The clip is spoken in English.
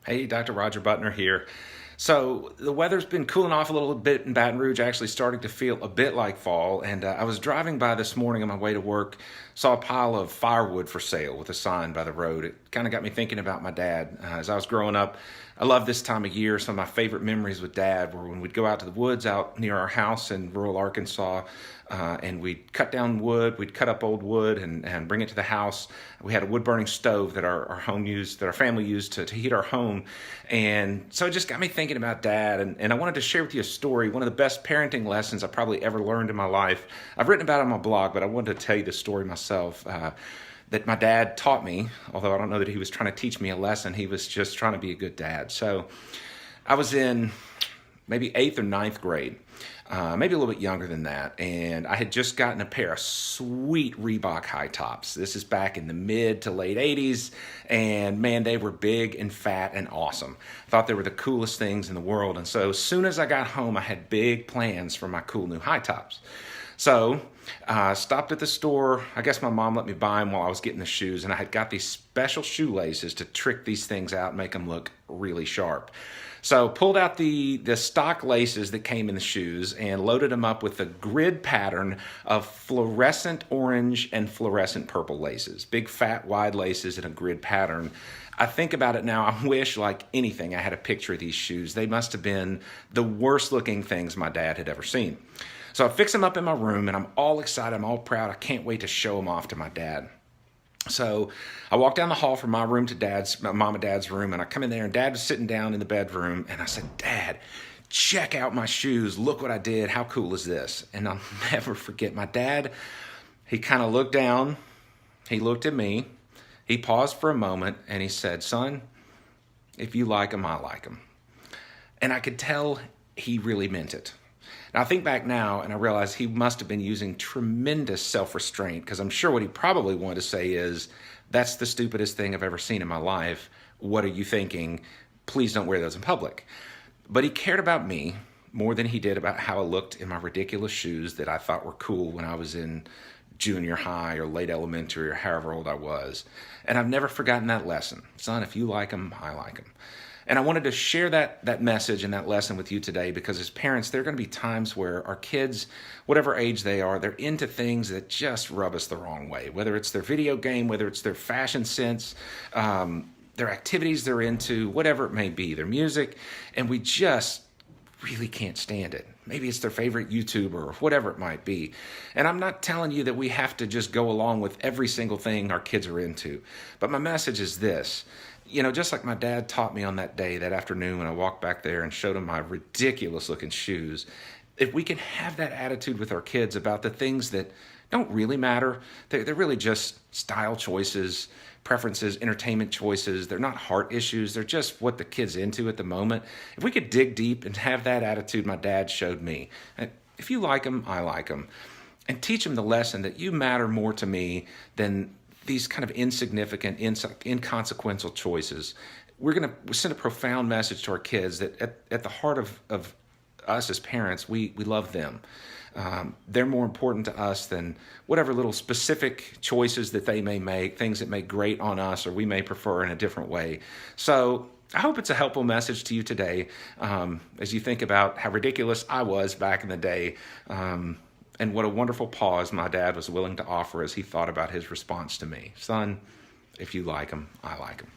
Hey, Dr. Roger Butner here. So the weather's been cooling off a little bit in Baton Rouge, actually starting to feel a bit like fall. And I was driving by this morning on my way to work, saw a pile of firewood for sale with a sign by the road. It kind of got me thinking about my dad. As I was growing up, I love this time of year. Some of my favorite memories with Dad were when we'd go out to the woods out near our house in rural Arkansas, and we'd cut down wood, we'd cut up old wood and bring it to the house. We had a wood burning stove that our home used, that our family used to heat our home. And so it just got me thinking about Dad. And I wanted to share with you a story, one of the best parenting lessons I probably ever learned in my life. I've written about it on my blog, but I wanted to tell you the story myself. That my dad taught me, although I don't know that he was trying to teach me a lesson. He was just trying to be a good dad. So I was in maybe 8th or ninth grade, maybe a little bit younger than that. And I had just gotten a pair of sweet Reebok high tops. This is back in the mid to late 80s. And man, they were big and fat and awesome. I thought they were the coolest things in the world. And so as soon as I got home, I had big plans for my cool new high tops. So I stopped at the store. I guess my mom let me buy them while I was getting the shoes, and I had got these special shoelaces to trick these things out and make them look really sharp. So pulled out the stock laces that came in the shoes and loaded them up with a grid pattern of fluorescent orange and fluorescent purple laces. Big, fat, wide laces in a grid pattern. I think about it now, I wish, like anything, I had a picture of these shoes. They must have been the worst looking things my dad had ever seen. So I fix them up in my room, and I'm all excited, I'm all proud. I can't wait to show them off to my dad. So I walk down the hall from my room to my mom and dad's room, and I come in there, and Dad was sitting down in the bedroom, and I said, "Dad, check out my shoes. Look what I did. How cool is this?" And I'll never forget my dad. He kind of looked down. He looked at me. He paused for a moment, and he said, "Son, if you like them, I like them." And I could tell he really meant it. Now, I think back now, and I realize he must have been using tremendous self-restraint, because I'm sure what he probably wanted to say is, "That's the stupidest thing I've ever seen in my life. What are you thinking? Please don't wear those in public." But he cared about me more than he did about how I looked in my ridiculous shoes that I thought were cool when I was in junior high or late elementary or however old I was. And I've never forgotten that lesson. Son, if you like them, I like them. And I wanted to share that message and that lesson with you today, because as parents, there are going to be times where our kids, whatever age they are, they're into things that just rub us the wrong way, whether it's their video game, whether it's their fashion sense, their activities they're into, whatever it may be, their music, and we just really can't stand it. Maybe it's their favorite YouTuber or whatever it might be. And I'm not telling you that we have to just go along with every single thing our kids are into. But my message is this. You know, just like my dad taught me on that day, that afternoon when I walked back there and showed him my ridiculous looking shoes, if we can have that attitude with our kids about the things that don't really matter, they're really just style choices, preferences, entertainment choices. They're not heart issues. They're just what the kid's into at the moment. If we could dig deep and have that attitude my dad showed me, if you like them, I like them, and teach them the lesson that you matter more to me than these kind of insignificant, inconsequential choices, we're going to send a profound message to our kids that at the heart of us as parents, we love them. They're more important to us than whatever little specific choices that they may make, things that may grate on us or we may prefer in a different way. So I hope it's a helpful message to you today as you think about how ridiculous I was back in the day, and what a wonderful pause my dad was willing to offer as he thought about his response to me. Son, if you like them, I like them.